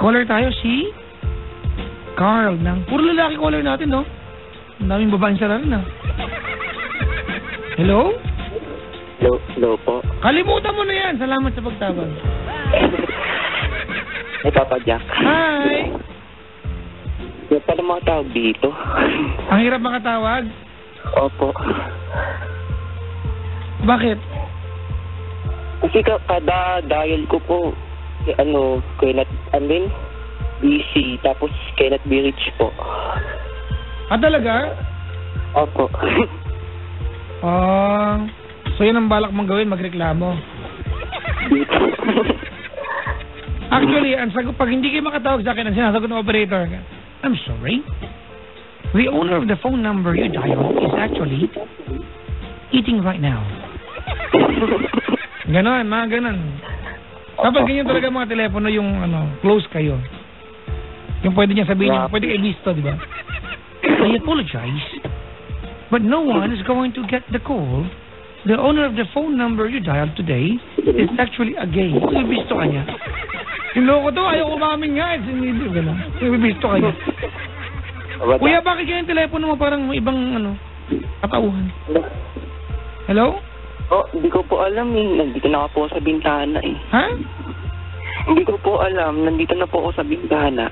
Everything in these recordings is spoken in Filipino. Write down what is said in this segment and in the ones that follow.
caller tayo, si Carl. Puro lalaki caller natin, no? Ang daming babaeng sa rin, no? Hello? Hello po. Kalimutan mo na yan. Salamat sa pagtawag. Hey, Papa Jack. Hi! Yung pala mga tawag dito. Ang hirap makatawag? Opo. Bakit? Kasi kada dial ko po, cannot, busy, tapos cannot be reached po. Ah, talaga? Opo. So yun ang balak mong gawin, magreklamo. Dito. Actually, ang sagot, pag hindi kayo makatawag sa akin, ang sinasagot ng operator, I'm sorry. The owner of the phone number you dialed is actually eating right now. Ganon, mga ganon. Kapag ganyan talaga mga telepono yung close kayo. Yung pwede niya sabihin niya, pwede kayo listo, di ba? I apologize, but no one is going to get the call. The owner of the phone number you dialed today is actually a gay. Ibibisto ka niya. Yung loko to, ayaw umamin nga. Ibibisto ka niya. Kuya, bakit kaya yung telepono mo parang may ibang katauhan? Hello? Oh, hindi ko po alam eh. Nandito na po sa bintana eh. Ha? Hindi ko po alam. Nandito na po ako sa bintana.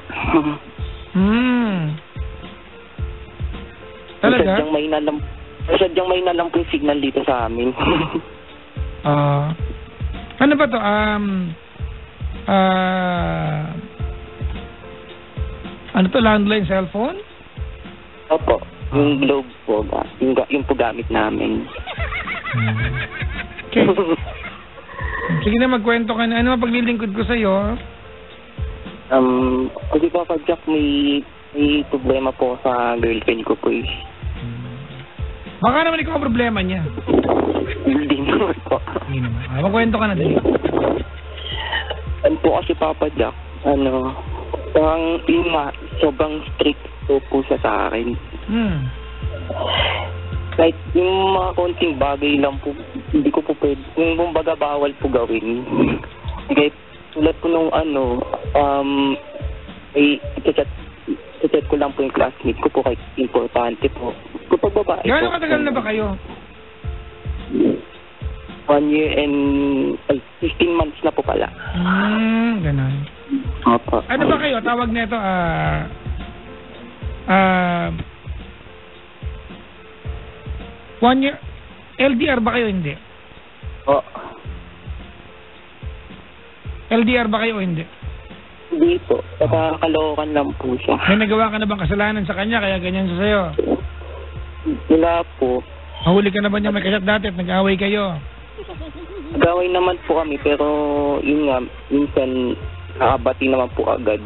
Talaga? Sadyang may nalampo yung signal dito sa amin. Ano ba to? Ano to? Landline cellphone? Opo. Yung globe po. Yung po gamit namin. Okay. Sige na, magkwento ka na. Ano ang paglilingkod ko sa'yo? Kasi Papa Jack, may problema po sa girlfriend ko po eh. Baka naman ikaw ang problema niya. Hindi naman po. Hindi naman. Magkwento ka na, dali. Ano po kasi Papa Jack, parang yun nga, sobrang strict po siya sa akin. Like, yung mga konting bagay lang po, hindi ko po pwede, yung kumbaga bawal po gawin. Kahit tulad po nung chat ko lang po yung classmate ko po kahit importante po. Kapag babae po. Gano'ng katagal na ba kayo? 1 year and 15 months na po pala. Ganon. Opo. Ano ba kayo? Tawag nito, one year, LDR ba kayo hindi? Oo. LDR ba kayo o hindi? Hindi po. Nakakalokan lang po siya. May nagawa ka na bang kasalanan sa kanya kaya ganyan siya sa'yo? Wala po. Mahuli ka na ba niya may kasat dati at nag-away kayo? Nag-away naman po kami pero yun nga, minsan nakabati naman po agad.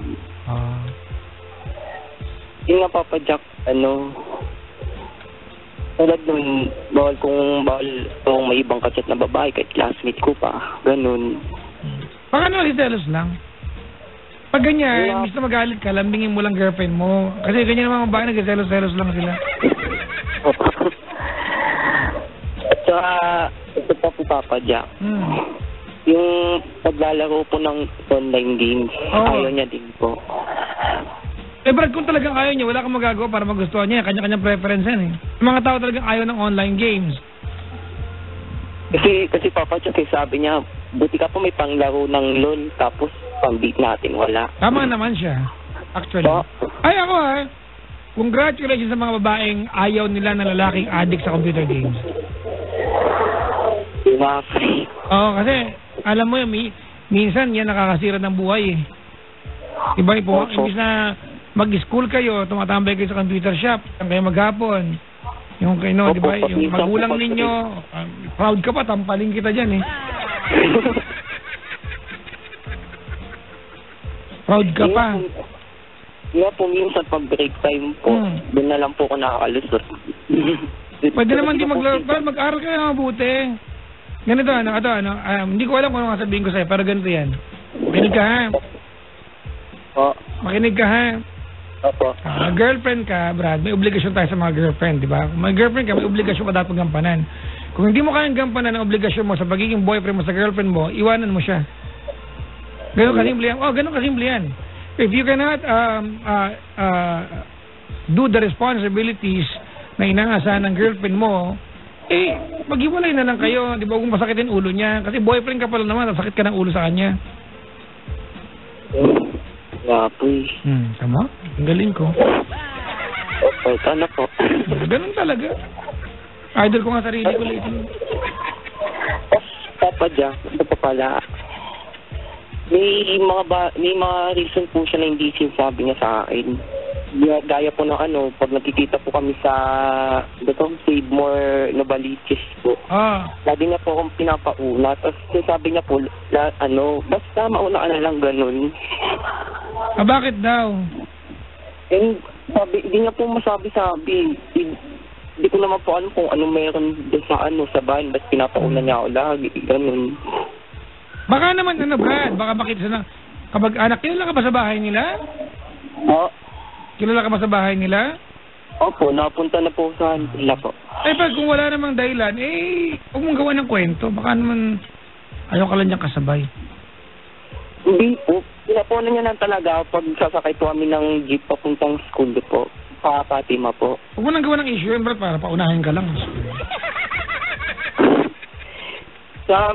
Yun nga Papa Jack, tulad nun, bawal kung may ibang kachat na babae kahit classmate ko pa. Ganun. Baka naman selos lang. Pag ganyan, imbis na magalit ka, lambingin mo lang girlfriend mo. Kasi ganyan naman babae, nag-selos-selos lang sila. At saka, ito pa po Papa Jack. Yung paglalaro po ng online games, ayaw niya din po. Brad, kung talagang ayaw niya, wala kang magagawa para magustuhan niya. Kanya-kanyang preference yan eh. Yung mga tao talagang ayaw ng online games. Kasi Papa Jack, sabi niya, buti ka po may panglaro ng LOL, tapos pang-beat natin, wala. Tama naman siya, actually. Ay ako congratulations sa mga babaeng ayaw nila na lalaking addict sa computer games. Oo, kasi alam mo yun, minsan yan nakakasira ng buhay eh. Iba po, imbis na mag-school kayo, tumatambay kayo sa computer shop, kayo maghapon. Yung kayo, di ba, yung magulang ninyo, proud ka pa, tampaling kita dyan eh. Proud ka pa. Nga po, minsan pag break time po, doon na lang po ako nakakalusot. Pwede naman di mag-aral ka na mabuti. Ganito, hindi ko alam kung ano sabihin ko sa'yo, pero ganito yan. Makinig ka ha. Makinig ka ha. Opo. Girlfriend ka, Brad, may obligasyon tayo sa mga girlfriend, di ba? Kung may girlfriend ka, may obligasyon ka dapat gampanan. Kung hindi mo kayang gampanan ang obligasyon mo sa pagiging boyfriend mo sa girlfriend mo, iwanan mo siya. Ganun kasimple yan. Ganun kasimple yan. If you cannot do the responsibilities na inaasahan ng girlfriend mo, maghiwalay na lang kayo, di ba, kung masakit yung ulo niya. Kasi boyfriend ka pala naman, sakit ka ng ulo sa kanya. Nga po eh. Tama? Ang galing ko. Opo, sana po. Ganun talaga. Idol ko nga sarili ko lately. Papa Jack, ito pa pala. May mga reason po siya na hindi sinasabi niya sa akin. Gaya po ng pag nakikita po kami sa Save More Novaliches po. Lagi niya po akong pinapauna. Tapos sinasabi niya po, basta mauna ka na lang ganun. Bakit daw? Hindi niya po masabi-sabi. Hindi ko naman po alam kung ano meron doon sa bahay. Basta pinapauna niya ako lagi. Ganun. Baka naman, Brad, baka makita na kabag-anak. Kilala ka ba sa bahay nila? Kilala ka ba sa bahay nila? Opo, napunta na po sa nila po. Pag kung wala namang dahilan, huwag mong gawa ng kwento. Baka naman, ayaw ka lang niyang kasabay. Hindi po. Pinapunan niya lang talaga pag sasakay po kami ng jeep papuntang school po. Pa Fatima po. Huwag mo nang gawa ng issue, Brad, para paunahin ka lang.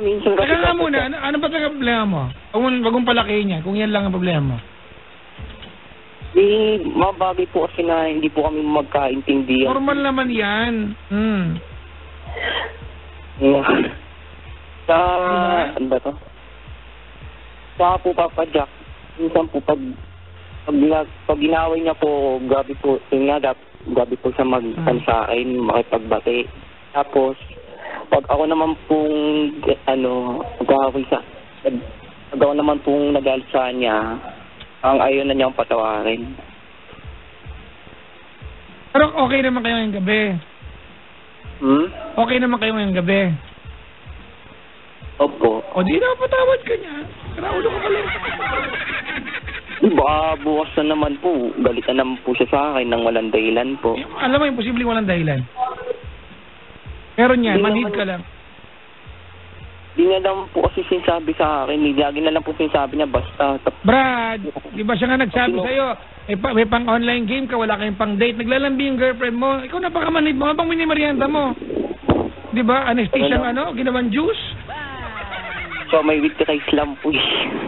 Minsan kasi... Teka nga muna, ano ba ang problema mo? Huwag mong palaki niya, kung yan lang ang problema mo. Mabagay po kasi na hindi po kami magkaintindihan. Normal naman yan. Ano ba to? Sa po, Papa Jack, minsan po pag ginaway niya po, grabe po siya sa akin, makipagbati. Tapos, pag ako naman pong nagalit sa niya, ang ayaw na niyang patawarin. Pero okay naman kayo ngayong gabi? Okay naman kayo ngayong gabi? Opo. O di na patawad ka niya. Karaulo ka pala. Baka bukas na naman po, galitan naman po siya sa akin nang walang dahilan po. Alam mo, imposibleng walang dahilan. Pero niyan, manhid ka lang. Di niya lang po kasi sinasabi sa akin. Lagi na lang po sinasabi niya basta. Brad, di ba siya nga nagsabi sa'yo, may pang online game ka, wala kayong pang date, naglalambi yung girlfriend mo, ikaw napakamanhid mo, habang minimarianda mo. Di ba? Anesthesia ginawan juice? So may with rice lang po.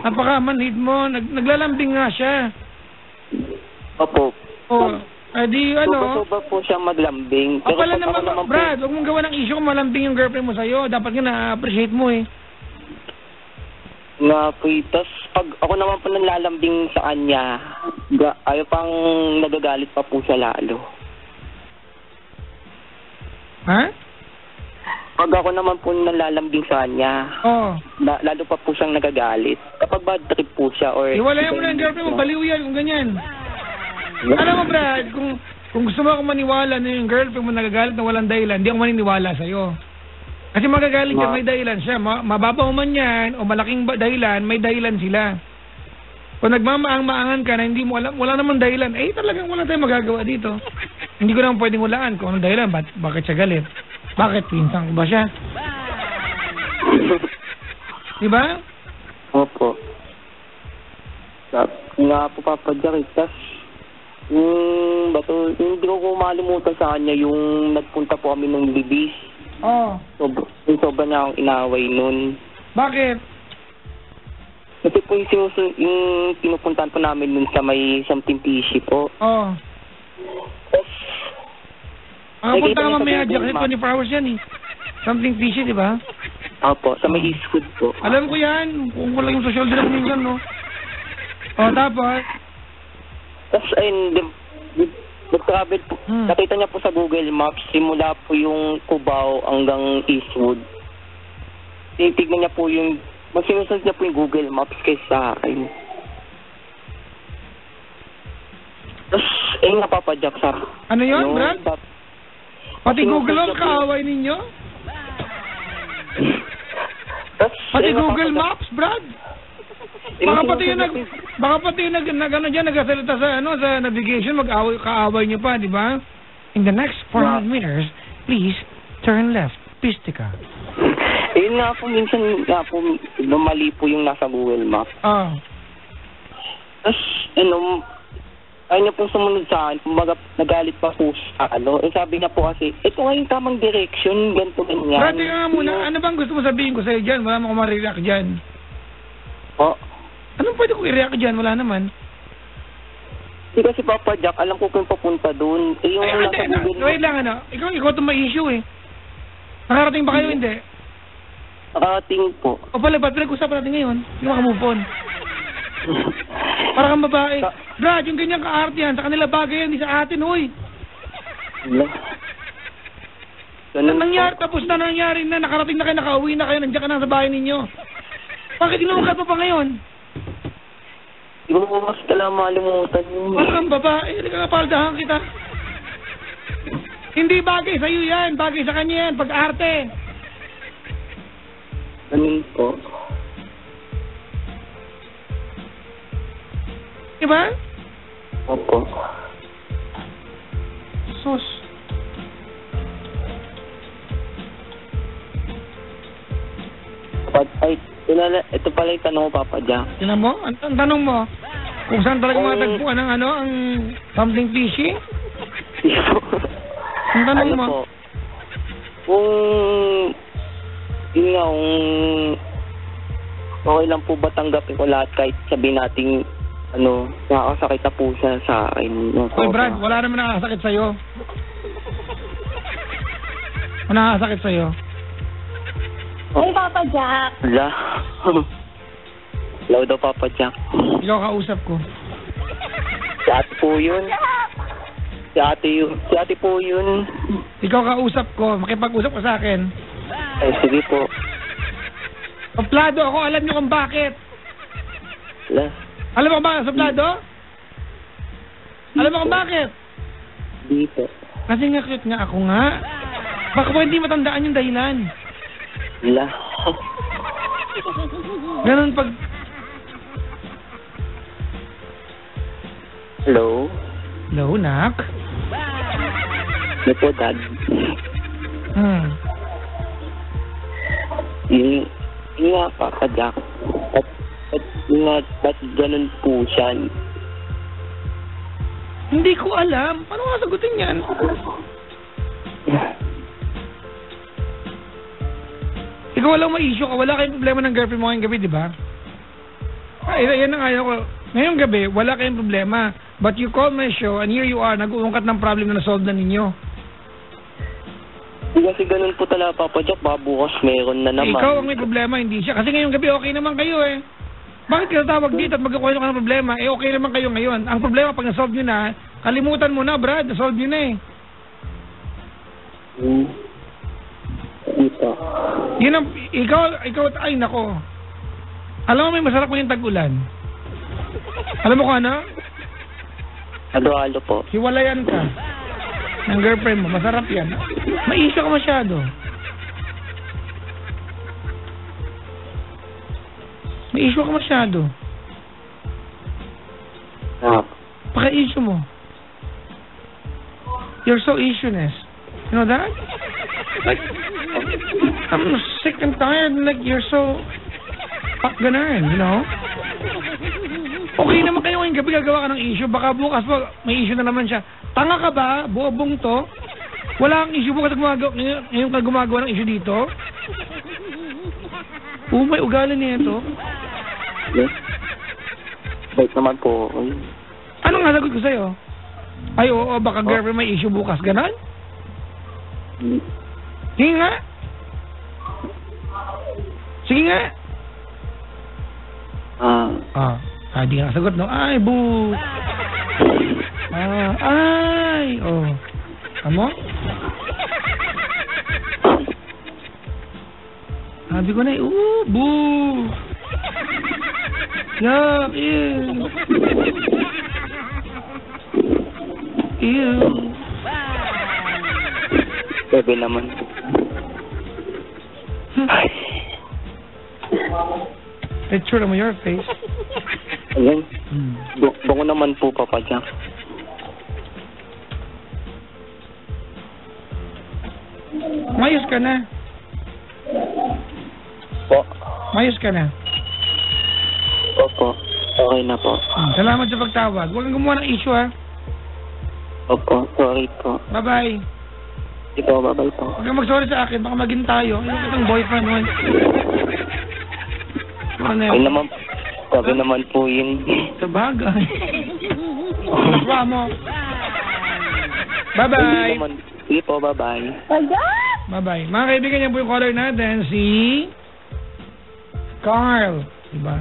Napakamanhid mo, naglalambing nga siya. Opo. Soba po siya maglambing. O pala naman, Brad, huwag mong gawa ng issue kung malambing yung girlfriend mo sa'yo. Dapat nga na-appreciate mo eh. Nga po, tas pag ako naman po nanlalambing sa kanya, ayaw pang nagagalit pa po siya lalo. Ha? Pag ako naman po nanlalambing sa kanya, lalo pa po siyang nagagalit. Kapag bad trip po siya or... Iwalayan mo na yung girlfriend mo, baliw yan kung ganyan. Alam mo, Brad, kung gusto mo akong maniwala na yung girlfriend mo nagagalit na walang dahilan, hindi ako maniniwala sa'yo. Kasi magagalit siya, may dahilan siya. Mababaw man yan, o malaking dahilan, may dahilan sila. Kung nagmamaang-maangan ka na hindi mo alam, wala namang dahilan, talagang wala tayong magagawa dito. Hindi ko naman pwedeng hulaan kung anong dahilan, bakit siya galit. Bakit? Pinsang ko ba siya? Diba? Opo. Nga po, Papa Jack, hindi ko malimutan sa kanya yung nagpunta po kami ng Libis. Sobra niya akong inaway nun. Bakit? Kasi po yung pinupuntahan po namin nun sa may something fishy po. Punta ka mamaya, Jack, 24 hours yan eh. Something fishy, di ba? Opo, sa may Eastwood po. Alam ko yan, kung wala yung social drug minsan, no? Tapos? Tapos, nag-travel po. Nakita niya po sa Google Maps, simula po yung Cubao hanggang Eastwood. Titignan niya po masinusunod niya po yung Google Maps kaysa sa akin. Tapos, napapadyak sa... Ano yun, Brad? Pati Google Maps, kaaway ninyo? Pati Google Maps, Brad? Baka pati yung nagasalita sa navigation, kaaway nyo pa, di ba? In the next 400 meters, please turn left, Pistica. Yun nga po, minsan nga po, mali po yung nasa Google Map. Tapos, ayaw niya pong sumunod sa akin. Kumbaga, nagalit pa po siya. Sabi niya po kasi, ito nga yung tamang direction, ganito, ganyan. Brad, teka nga muna, ano bang gusto mo sabihin ko sa'yo dyan? Wala mo marireact dyan. Po? Anong pwede ko i-react dyan? Wala naman. Hindi kasi Papa Jack, alam ko kung papunta doon. Yung nasa Google. Wait lang, ikaw itong may issue eh. Nakarating ba kayo, hindi? Nakarating po. O pala, ba't pinag-usapan natin ngayon? Hindi makamove on. Para kang babae. Brad, yung ganyang ka-arte yan, sa kanila bagay yan, hindi sa atin, hoy. Nangyari, tapos na nangyari na, nakarating na kayo, nakauwi na kayo, nandiyan ka na sa bahay ninyo. Bakit inuukat mo pa ngayon? Di ba mas kailangan malimutan yun? Para kang babae, hindi ka kapaldahan kita. Hindi bagay sa'yo yan, bagay sa kanya yan, pag-arte. Ganun po. Diba? Opo. Sus. Ay, ito pala yung tanong ko, Papa Jack. Tinan mo? Ang tanong mo? Kung saan talaga matagpuan ang ang something fishy? Ang tanong mo? Po? Kung, yun nga, okay lang po ba tanggapin ko lahat kahit sabihin natin, nakakasakit na po siya sa akin. Oy, Brad, wala naman nakakasakit sa'yo. Ano nakakasakit sa'yo? Hey, Papa Jack. Wala. Hello daw, Papa Jack. Ikaw kausap ko. Si ate po yun. Si ate po yun. Ikaw kausap ko. Makipag-usap ka sa akin. Ay, sige po. Suplado ako. Alam niyo kung bakit. Wala. Alam mo kung bakit, suplado? Alam mo kung bakit? Dito. Kasi nga cute nga ako nga. Baka po hindi matandaan yung dahilan. Wala. Ganun pag... Hello? Hello, Nak? Ano po, Dad? Yun nga, Papa Jack. Ba't ganun po siya? Hindi ko alam. Paano nga sagutin yan? Ikaw walang ma-issue ka. Wala kayong problema ng girlfriend mo ngayong gabi, di ba? Yan ang ayaw ko. Ngayong gabi, wala kayong problema. But you call my show and here you are, nag-uungkat ng problem na nasolve na ninyo. Kasi ganun po talaga, Papa Jack. Bukas meron na naman. Ikaw ang may problema, hindi siya. Kasi ngayong gabi, okay naman kayo eh. Bakit ka tawag dito at magkakuha ka ng problema? Eh, okay naman kayo ngayon. Ang problema, pag nasolve nyo na, kalimutan mo na, Brad. Nasolve nyo na eh. Dito. Yun ang, ikaw, ay nako. Alam mo may masarap mo yung tag-ulan. Alam mo kung ano? Halo-halo po. Hiwalayan ka ng girlfriend mo. Masarap yan. Maisyo ka masyado. Maisyo ka masyado. Paka-issue mo. You're so issue-ness. You know that? Like, I'm sick and tired. Like, you're so... ganun, you know? Okay naman kayo ngayong gabi gagawa ka ng issue. Baka bukas po, may issue na naman siya. Tanga ka ba? Buobong to? Wala kang issue bukas ngayon ka gumagawa ng issue dito? May ugali niya ito. Yes. Bait naman po. Ano nga sagot ko sa'yo? Ay, oo, baka girlfriend may issue bukas. Ganon? Sige nga. Sige nga. Di ka nasagot, no? Ay, boo. Ay. Oh. Amo? Sabi ko na, boo. Yuck, ew. Ew. Bebe naman. It's true on your face. Ayan. Bango naman po, Papa Jack. Mayos ka na. Po. Mayos ka na. Opo. Okay na po. Salamat sa pagtawag. Huwag kang gumawa ng issue, ha? Opo, sorry po. Bye-bye. Ito, babay po. Huwag kang mag-sorry sa akin. Baka maging tayo. Yung isang boyfriend mo. Ano Ay yun? naman, sabi naman po yun. Sa bagay. Naswa mo. Bye-bye. Sige po, bye-bye. Pajak! Bye-bye. Mga kaibigan, yan po yung caller natin, si Carl. Diba?